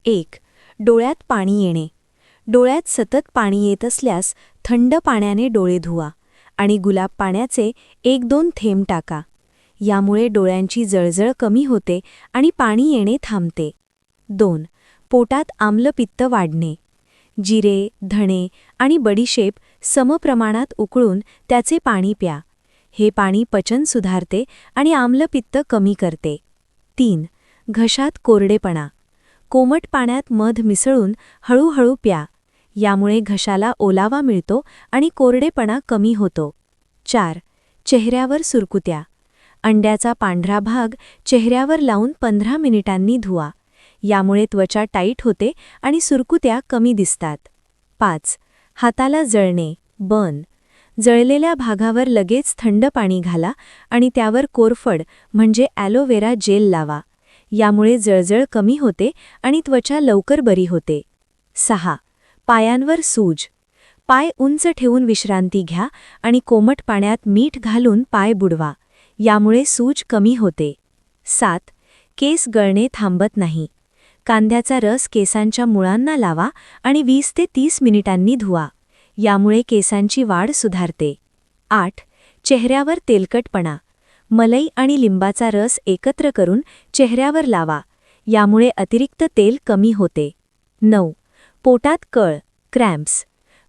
1. डोळ्यात पाणी येणे. डोळ्यात सतत पाणी येत असल्यास थंड पाण्याने डोळे धुवा आणि गुलाब पाण्याचे 1-2 थेंब टाका. यामुळे डोळ्यांची जळजळ कमी होते आणि पाणी येणे थांबते. 2. पोटात आम्लपित्त वाढणे. जिरे, धणे आणि बडीशेप समप्रमाणात उकळून त्याचे पाणी प्या. हे पाणी पचन सुधारते आणि आम्लपित्त कमी करते. 3. घशात कोरडेपणा. कोमट पाण्यात मध मिसळून हळूहळू प्या. यामुळे घशाला ओलावा मिळतो आणि कोरडेपणा कमी होतो. 4. चेहऱ्यावर सुरकुत्या. अंड्याचा पांढरा भाग चेहऱ्यावर लावून 15 मिनिटांनी धुवा. यामुळे त्वचा टाईट होते आणि सुरकुत्या कमी दिसतात. 5. हाताला जळणे, बर्न. जळलेल्या भागावर लगेच थंड पाणी घाला आणि त्यावर कोरफड म्हणजे ॲलोवेरा जेल लावा. यामुळे जळजळ कमी होते आणि त्वचा लवकर बरी होते. 6. पायांवर सूज. पाय उंच ठेवून विश्रांती घ्या आणि कोमट पाण्यात मीठ घालून पाय बुडवा. यामुळे सूज कमी होते. 7. केस गळणे थांबत नाही. कांद्याचा रस केसांच्या मुळांना लावा आणि 20 ते 30 मिनिटांनी धुवा. यामुळे केसांची वाढ सुधारते. 8. चेहऱ्यावर तेलकटपणा. मलई आणि लिंबाचा रस एकत्र करून चेहऱ्यावर लावा. यामुळे अतिरिक्त तेल कमी होते. 9. पोटात कळ, क्रॅम्प्स.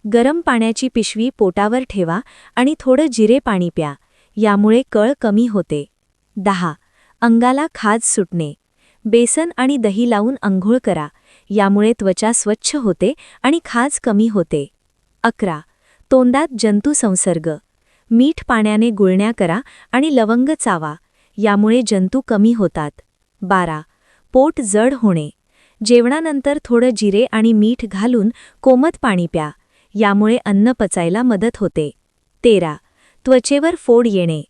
गरम पाण्याची पिशवी पोटावर ठेवा आणि थोडं जिरे पाणी प्या. यामुळे कळ कमी होते. 10. अंगाला खाज सुटणे. बेसन आणि दही लावून अंघोळ करा. यामुळे त्वचा स्वच्छ होते आणि खाज कमी होते. 11. तोंडात जंतू संसर्ग. मीठ पाण्याने गुळण्या करा आणि लवंग चावा. यामुळे जंतू कमी होतात. 12. पोट जड होणे. जेवणानंतर थोडं जिरे आणि मीठ घालून कोमट पाणी प्या. यामुळे अन्न पचायला मदत होते. 13. त्वचेवर फोड येणे.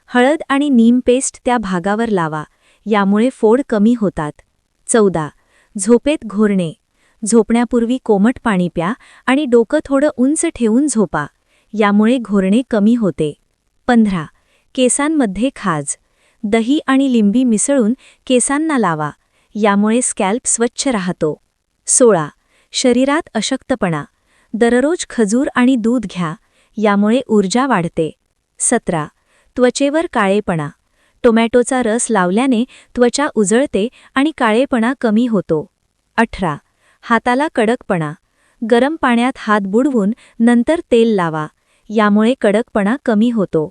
हळद आणि नीम पेस्ट त्या भागावर लावा. यामुळे फोड कमी होतात. 14. झोपेत घोरणे. झोपण्यापूर्वी कोमट पाणी प्या आणि डोकं थोडं उंच ठेवून झोपा. यामुळे घोरणे कमी होते. 15. केसांमध्ये खाज. दही आणि लिंबी मिसळून केसांना लावा. यामुळे स्कॅल्प स्वच्छ राहतो. 16. शरीरात अशक्तपणा. दररोज खजूर आणि दूध घ्या. यामुळे ऊर्जा वाढते. 17. त्वचेवर काळेपणा. टोमॅटोचा रस लावल्याने त्वचा उजळते आणि काळेपणा कमी होतो. 18. हाताला कडकपणा. गरम पाण्यात हात बुडवून नंतर तेल लावा. यामुळे कडकपणा कमी होतो.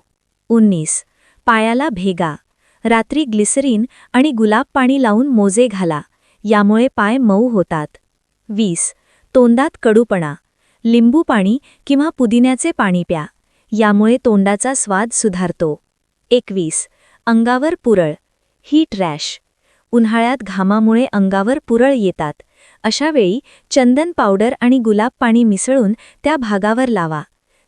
19. पायाला भेगा. रात्री ग्लिसरीन आणि गुलाब पाणी लावून मोजे घाला. यामुळे पाय मऊ होतात. 20. तोंडात कडूपणा. लिंबू पाणी किंवा पुदिन्याचे पाणी प्या. यामुळे तोंडाचा स्वाद सुधारतो. 21. अंगावर पुरळ, हीट रॅश. उन्हाळ्यात घामामुळे अंगावर पुरळ येतात. अशावेळी चंदन पावडर आणि गुलाब पाणी मिसळून त्या भागावर लावा.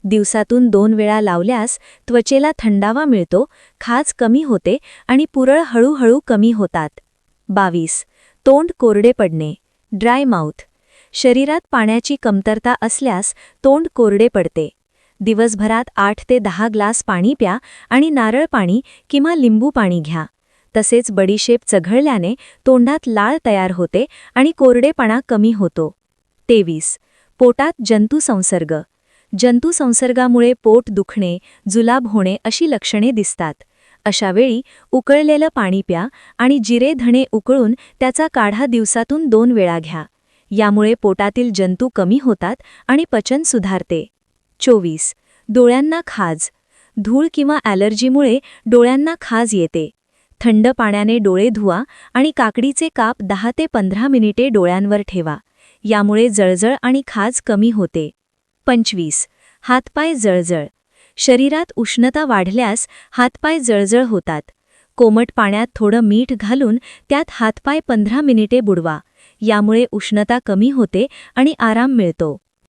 दिवसातून 2 वेळा लावल्यास त्वचेला थंडावा मिळतो, खाज कमी होते आणि पुरळ हळूहळू कमी होतात. 22. तोंड कोरडे पडणे, ड्राय माउथ. शरीरात पाण्याची कमतरता असल्यास तोंड कोरडे पडते. दिवसभरात 8 ते 10 ग्लास पाणी प्या आणि नारळ पाणी किंवा लिंबू पाणी घ्या. तसेच बडीशेप चघळल्याने तोंडात लाळ तयार होते आणि कोरडेपणा कमी होतो. 23. पोटात जंतू संसर्ग. जंतू संसर्गामुळे पोट दुखणे, जुलाब होणे अशी लक्षणे दिसतात. अशावेळी उकळलेलं पाणी प्या आणि जिरे धणे उकळून त्याचा काढा दिवसातून 2 वेळा घ्या. यामुळे पोटातील जंतू कमी होतात आणि पचन सुधारते. 24. डोळ्यांना खाज. धूळ किंवा ॲलर्जीमुळे डोळ्यांना खाज येते. थंड पाण्याने डोळे धुवा आणि काकडीचे काप 10 ते 15 मिनिटे डोळ्यांवर ठेवा. यामुळे जळजळ आणि खाज कमी होते. 25. हातपाय जळजळ. शरीरात उष्णता वाढल्यास हातपाय जळजळ होतात. कोमट पाण्यात थोडं मीठ घालून त्यात हातपाय 15 मिनिटे बुडवा. यामुळे उष्णता कमी होते आणि आराम मिळतो.